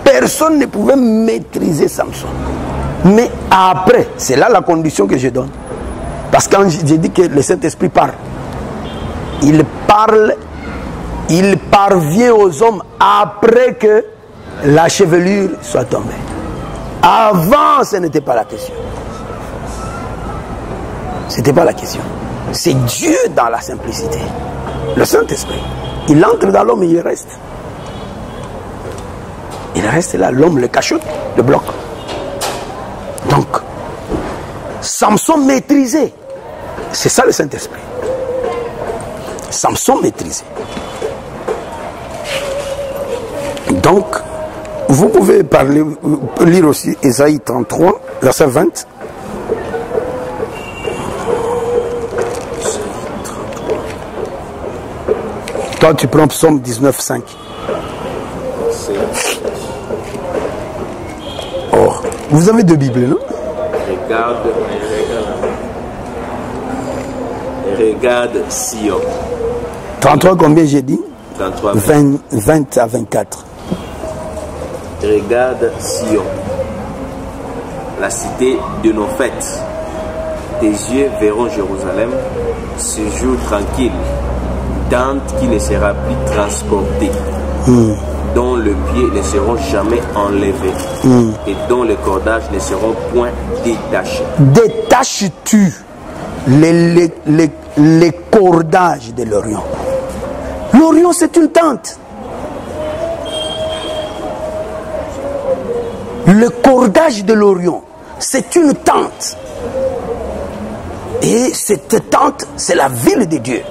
personne ne pouvait maîtriser Samson. Mais après, c'est là la condition que je donne. Parce que quand j'ai dit que le Saint-Esprit parle, il parvient aux hommes après que la chevelure soit tombée. Avant, ce n'était pas la question. Ce n'était pas la question. C'est Dieu dans la simplicité. Le Saint-Esprit. Il entre dans l'homme et il reste. Il reste là. L'homme le cachote, le bloque. Donc, Samson maîtrisé. C'est ça le Saint-Esprit. Samson maîtrisé. Donc, vous pouvez lire aussi Ésaïe 33, verset 20. Toi, tu prends Psaume 19, 5. Oh, vous avez deux Bibles, non? Regarde Sion. 33, combien j'ai dit? 33. 20 à 24. Regarde Sion, la cité de nos fêtes. Tes yeux verront Jérusalem, ce jour tranquille, tente qui ne sera plus transportée, dont le pied ne seront jamais enlevés, et dont les cordages ne seront point détachés. Détaches-tu les cordages de l'Orient? L'Orient, c'est une tente. Le cordage de l'Orient, c'est une tente. Et cette tente, c'est la ville de Dieu.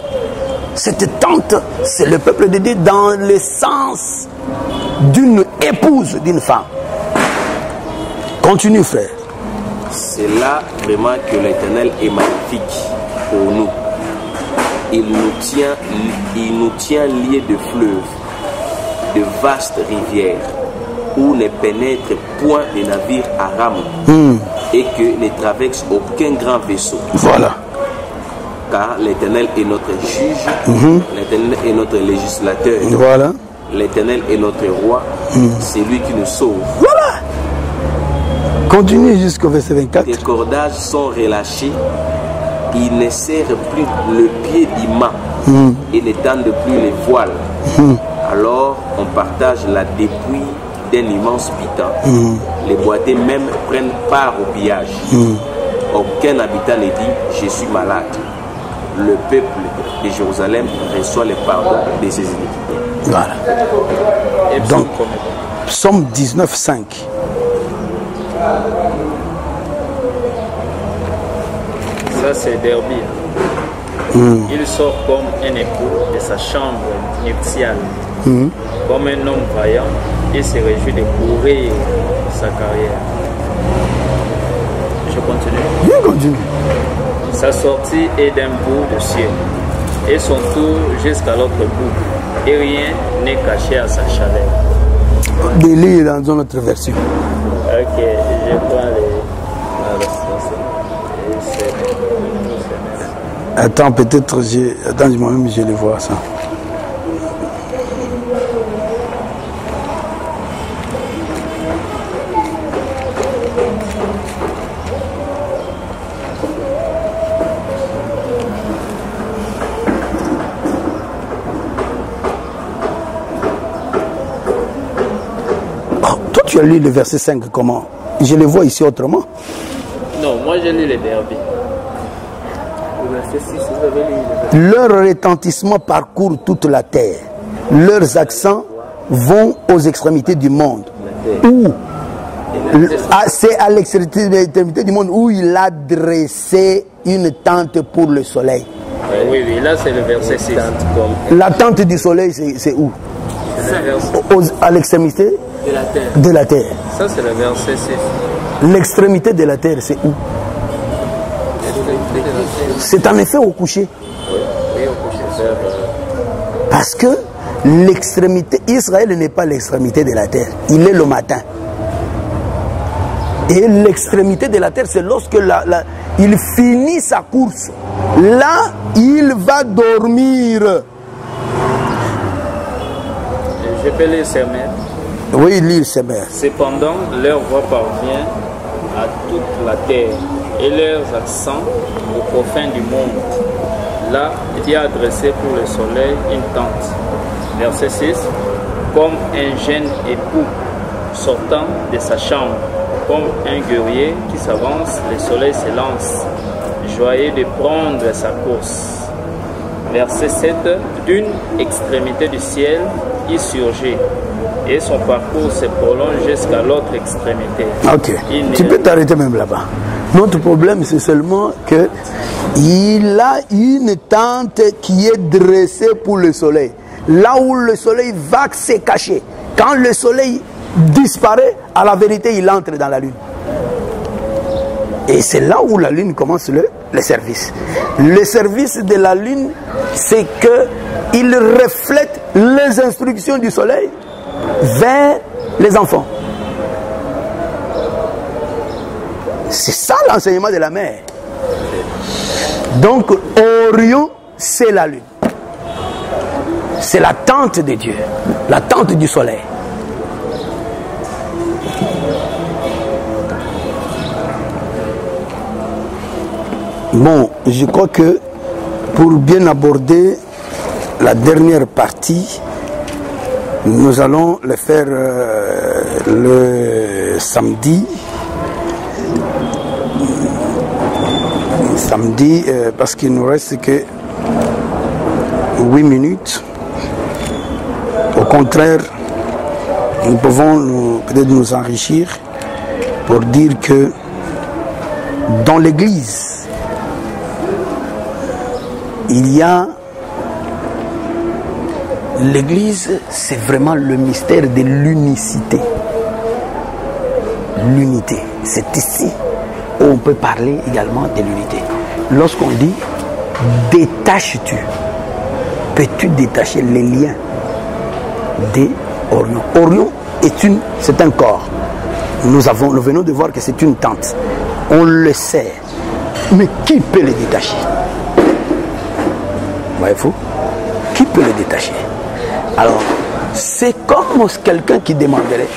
Cette tente, c'est le peuple de Dieu dans le sens d'une épouse, d'une femme. Continue, frère. C'est là vraiment que l'Éternel est magnifique pour nous. Il nous tient liés de fleuves, de vastes rivières, où ne pénètre point de navire à rame et que ne traverse aucun grand vaisseau. Voilà. Car l'Éternel est notre juge, l'Éternel est notre législateur, Voilà. l'Éternel est notre roi, c'est lui qui nous sauve. Voilà. Continue jusqu'au verset 24. Les cordages sont relâchés, il ne serre plus le pied d'Ima et ne tendent plus les voiles. Alors on partage la dépouille d'un immense pitan. Les boiteux même prennent part au pillage. Aucun habitant ne dit je suis malade. Le peuple de Jérusalem reçoit le pardon de ses iniquités. Voilà. Et Donc, Psaume 19, 5. Ça, c'est Derby. Il sort comme un époux de sa chambre nuptiale, comme un homme vaillant, et se réjouit de courir sa carrière. Je continue. Bien continue. Sa sortie est d'un bout de ciel, et son tour jusqu'à l'autre bout, et rien n'est caché à sa chaleur. De lire dans une autre version. Ok, je prends les... Attends, peut-être j'ai... Attends, moi-même je les vois ça. Toi, tu as lu le verset 5 comment? Je le vois ici autrement. Non, moi j'ai lu les Derby. Le verset 6, vous avez lu Leur retentissement parcourt toute la terre. Leurs accents vont aux extrémités du monde. Où c'est à l'extrémité du monde où il a dressé une tente pour le soleil. Oui, oui, là c'est le verset 6. La tente du soleil, c'est où? À l'extrémité de la terre. Ça c'est le verset 6. L'extrémité de la terre, c'est où? C'est en effet au coucher. Oui, au coucher. Parce que l'extrémité, Israël n'est pas l'extrémité de la terre, il est le matin. Et l'extrémité de la terre, c'est lorsque il finit sa course. Là, il va dormir. Je peux lire ces mères. Oui, lire ces mères. Cependant, leur voix parvient à toute la terre et leurs accents aux profins du monde. Là, il y a adressé pour le soleil une tente. Verset 6. Comme un jeune époux sortant de sa chambre, comme un guerrier qui s'avance, le soleil se lance, joyeux de prendre sa course. Verset 7. D'une extrémité du ciel, il surgit, et son parcours se prolonge jusqu'à l'autre extrémité. Ok, tu peux t'arrêter même là-bas. Notre problème, c'est seulement que il a une tente qui est dressée pour le soleil. Là où le soleil va se cacher. Quand le soleil disparaît, à la vérité, il entre dans la lune. Et c'est là où la lune commence le service. Le service de la lune, c'est qu'il reflète les instructions du soleil vers les enfants. C'est ça l'enseignement de la mère. Donc, Orion, c'est la lune. C'est la tente de Dieu, la tente du soleil. Bon, je crois que pour bien aborder la dernière partie, nous allons le faire le samedi. Parce qu'il ne nous reste que 8 minutes. Au contraire, nous pouvons peut-être nous enrichir pour dire que dans l'Église, il y a l'Église, c'est vraiment le mystère de l'unicité. L'unité. C'est ici où on peut parler également de l'unité. Lorsqu'on dit détaches-tu, peux-tu détacher les liens d'Orion? Orion c'est un corps. nous venons de voir que c'est une tente. On le sait. Mais qui peut le détacher? Voyez-vous? Qui peut le détacher? Alors, c'est comme quelqu'un qui demanderait.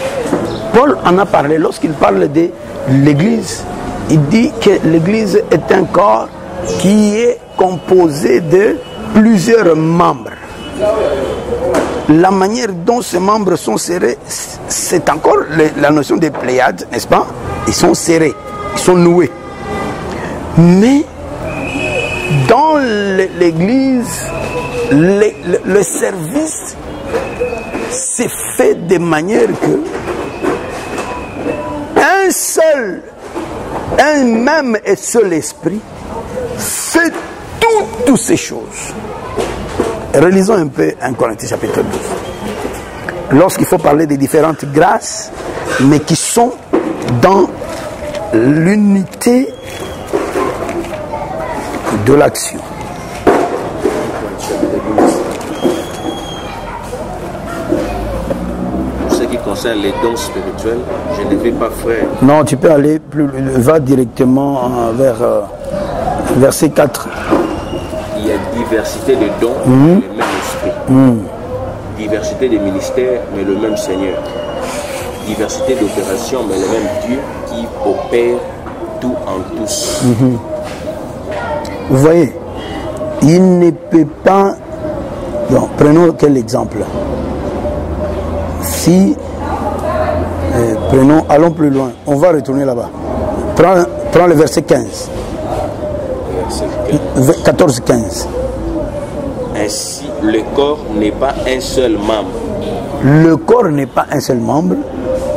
Paul en a parlé lorsqu'il parle de l'Église. Il dit que l'Église est un corps qui est composé de plusieurs membres. La manière dont ces membres sont serrés, c'est encore la notion des Pléiades, n'est-ce pas? Ils sont serrés, ils sont noués. Mais dans l'Église, le service s'est fait de manière que un même et seul esprit fait toutes ces choses. Relisons un peu 1 Corinthiens chapitre 12. Lorsqu'il faut parler des différentes grâces, mais qui sont dans l'unité de l'action. Pour ce qui concerne les dons spirituels, je ne vais pas, frère. Non, tu peux aller plus, va directement vers verset 4. Il y a diversité de dons, mais le même esprit. Diversité de ministères, mais le même Seigneur. Diversité d'opérations, mais le même Dieu qui opère tout en tous. Vous voyez, il ne peut pas... Donc, prenons quel exemple? Si... allons plus loin. On va retourner là-bas. Prends le verset 15. 14-15. Ainsi, le corps n'est pas un seul membre. Le corps n'est pas un seul membre.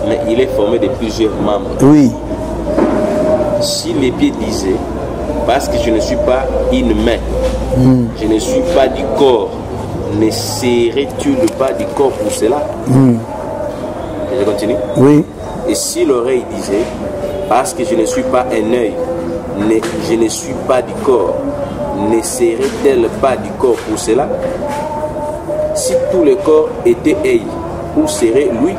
Mais il est formé de plusieurs membres. Oui. Si les pieds disaient, parce que je ne suis pas une main, je ne suis pas du corps, ne serais-tu le pas du corps pour cela? Et je continue. Oui. Et si l'oreille disait, parce que je ne suis pas un œil, je ne suis pas du corps, ne serait-elle pas du corps pour cela? Si tout le corps était œil, où serait lui?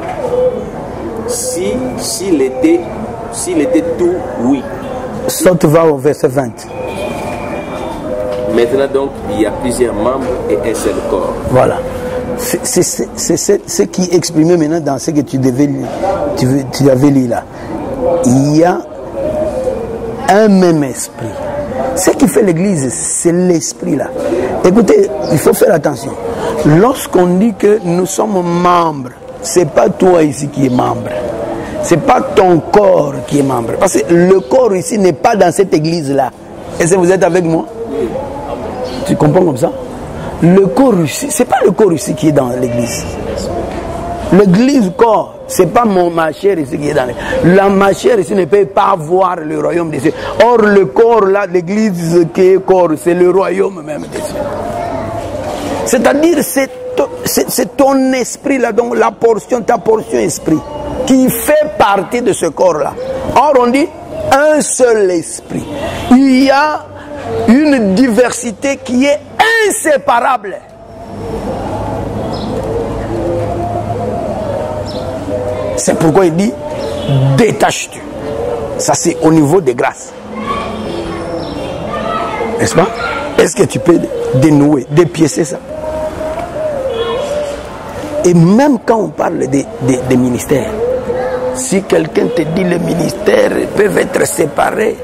S'il était tout, oui. Saute va au verset 20. Maintenant donc, il y a plusieurs membres et un seul corps. Voilà. C'est ce qui est exprimé maintenant dans ce que tu avais lu là. Il y a un même esprit. Ce qui fait l'Église, c'est l'esprit là. Écoutez, il faut faire attention. Lorsqu'on dit que nous sommes membres, c'est pas toi ici qui es membre. C'est pas ton corps qui est membre. Parce que le corps ici n'est pas dans cette église là. Est-ce que vous êtes avec moi? Tu comprends comme ça? Le corps ici, c'est pas le corps ici qui est dans l'église. L'église corps, c'est pas ma chair ici qui est dans l'église. Ma chair ici ne peut pas voir le royaume des cieux. Or le corps là, l'église qui est corps, c'est le royaume même des cieux. C'est-à-dire c'est ton esprit là, donc ta portion esprit, qui fait partie de ce corps-là. Or, on dit un seul esprit. Il y a une diversité qui est inséparable. C'est pourquoi il dit détache-tu. Ça, c'est au niveau des grâces. N'est-ce pas? Est-ce que tu peux dénouer, dépiécer ça? Et même quand on parle des ministères, si quelqu'un te dit les ministères peuvent être séparés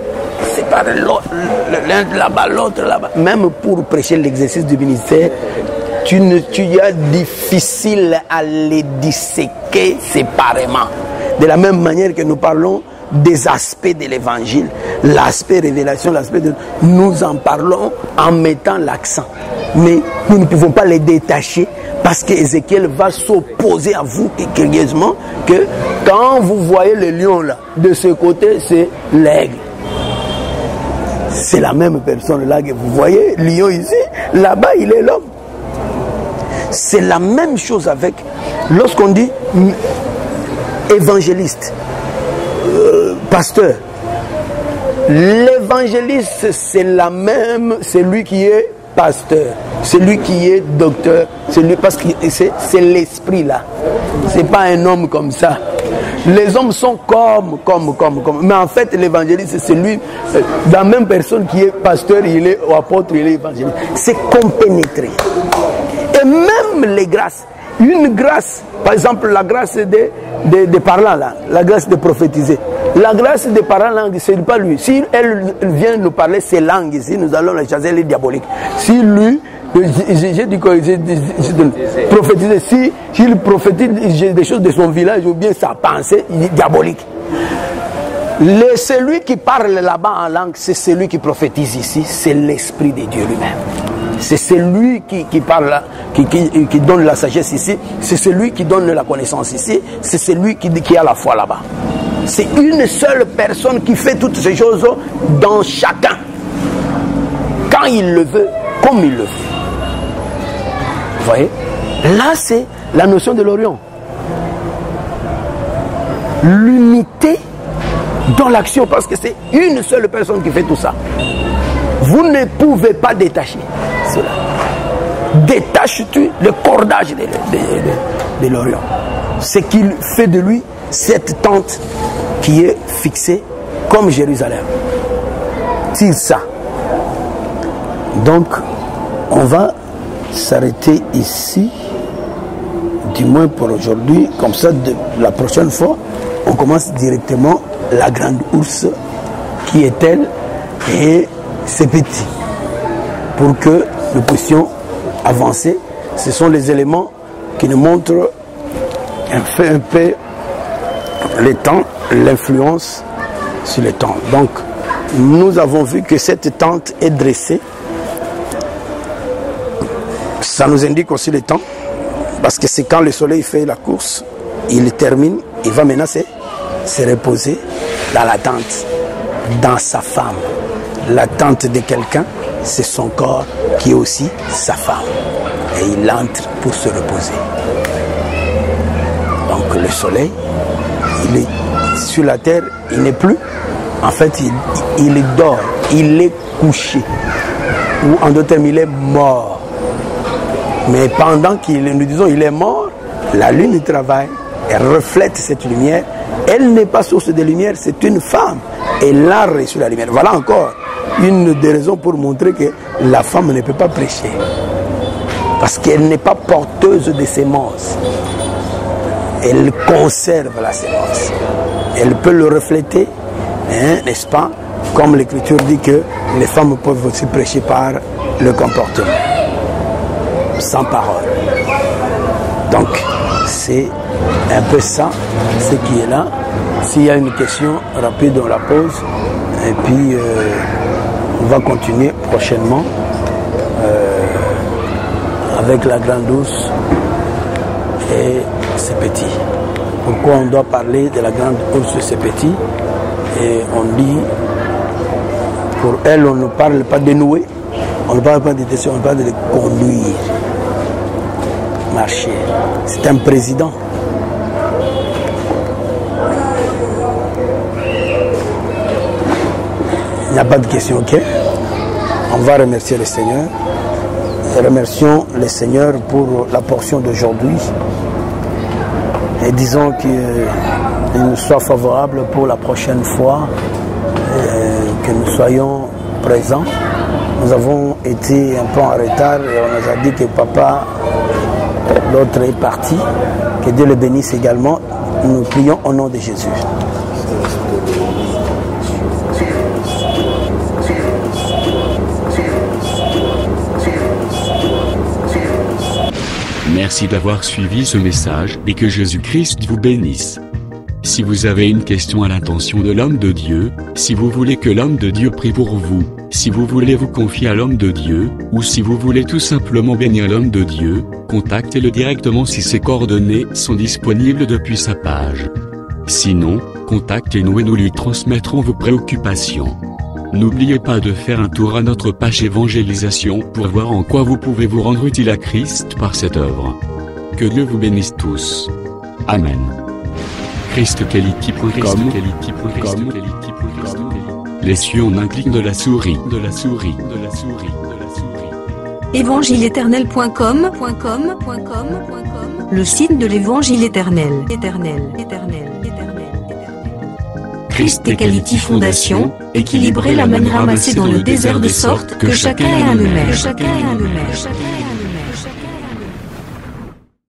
l'un là-bas, l'autre là-bas, même pour prêcher l'exercice du ministère, tu es difficile à les disséquer séparément. De la même manière que nous parlons des aspects de l'évangile, l'aspect révélation, l'aspect de... Nous en parlons en mettant l'accent. Mais nous ne pouvons pas les détacher parce qu'Ézéchiel va s'opposer à vous curieusement que quand vous voyez le lion là, de ce côté c'est l'aigle. C'est la même personne là que vous voyez, lion ici, là-bas il est l'homme. C'est la même chose avec, lorsqu'on dit évangéliste, pasteur. L'évangéliste c'est la même, c'est lui qui est pasteur, c'est lui qui est docteur, c'est lui, parce que c'est l'esprit là, c'est pas un homme comme ça. Les hommes sont comme. Mais en fait, l'évangéliste, c'est celui, la même personne qui est pasteur, il est apôtre, il est évangéliste. C'est compénétré. Et même les grâces. Une grâce, par exemple, la grâce de parler là, la grâce de prophétiser. La grâce de parler en langue, ce n'est pas lui. Si elle vient nous parler ces langues ici, nous allons la chasser, elle est diabolique. Si lui, j'ai dit quoi, prophétiser, s'il prophétise des choses de son village ou bien sa pensée, il est diabolique. Celui qui parle là-bas en langue, c'est celui qui prophétise ici, c'est l'Esprit de Dieu lui-même. C'est celui qui parle, qui donne la sagesse ici, c'est celui qui donne la connaissance ici, c'est celui qui a la foi là-bas. C'est une seule personne qui fait toutes ces choses dans chacun. Quand il le veut, comme il le fait. Vous voyez? Là, c'est la notion de l'Orient. L'unité dans l'action, parce que c'est une seule personne qui fait tout ça. Vous ne pouvez pas détacher cela. Détaches-tu le cordage de l'Orient. Ce qu'il fait de lui, cette tente qui est fixée comme Jérusalem. C'est ça. Donc, on va s'arrêter ici, du moins pour aujourd'hui. Comme ça, la prochaine fois, on commence directement la grande ours, qui est-elle, et c'est petit, pour que nous puissions avancer. Ce sont les éléments qui nous montrent un peu le temps, l'influence sur le temps. Donc, nous avons vu que cette tente est dressée. Ça nous indique aussi le temps, parce que c'est quand le soleil fait la course, il termine, il va maintenant se reposer dans la tente, dans sa femme. La tente de quelqu'un, c'est son corps qui est aussi sa femme. Et il entre pour se reposer. Donc le soleil, il est sur la terre, il n'est plus. En fait, il dort, il est couché. Ou en d'autres termes, il est mort. Mais pendant nous disons il est mort, la lune travaille, elle reflète cette lumière. Elle n'est pas source de lumière, c'est une femme. Elle a reçu la lumière. Voilà encore une des raisons pour montrer que la femme ne peut pas prêcher. Parce qu'elle n'est pas porteuse de sémence. Elle conserve la sémence. Elle peut le refléter, hein, n'est-ce pas? Comme l'Écriture dit que les femmes peuvent aussi prêcher par le comportement. Sans parole. Donc, c'est un peu ça, ce qui est là. S'il y a une question rapide, on la pose. Et puis, on va continuer prochainement avec la grande ours et ses petits. Pourquoi on doit parler de la grande ours et ses petits? Et on dit, pour elle, on ne parle pas de nouer, on ne parle pas de décision, on parle de les conduire. Marcher. C'est un président. Il n'y a pas de question, ok? On va remercier le Seigneur. Et remercions le Seigneur pour la portion d'aujourd'hui. Et disons qu'il nous soit favorable pour la prochaine fois, que nous soyons présents. Nous avons été un peu en retard et on nous a dit que papa, l'autre est parti. Que Dieu le bénisse également. Nous prions au nom de Jésus. Merci d'avoir suivi ce message et que Jésus-Christ vous bénisse. Si vous avez une question à l'intention de l'homme de Dieu, si vous voulez que l'homme de Dieu prie pour vous, si vous voulez vous confier à l'homme de Dieu, ou si vous voulez tout simplement bénir l'homme de Dieu, contactez-le directement si ses coordonnées sont disponibles depuis sa page. Sinon, contactez-nous et nous lui transmettrons vos préoccupations. N'oubliez pas de faire un tour à notre page évangélisation pour voir en quoi vous pouvez vous rendre utile à Christ par cette œuvre. Que Dieu vous bénisse tous. Amen. ChristKeliki.com. Les cieux en un clic de la souris. Évangile-éternel.com, le site de l'Évangile éternel. Christ Equality Foundation, équilibrer la manne ramassée dans le désert de sorte que chacun ait un le maire.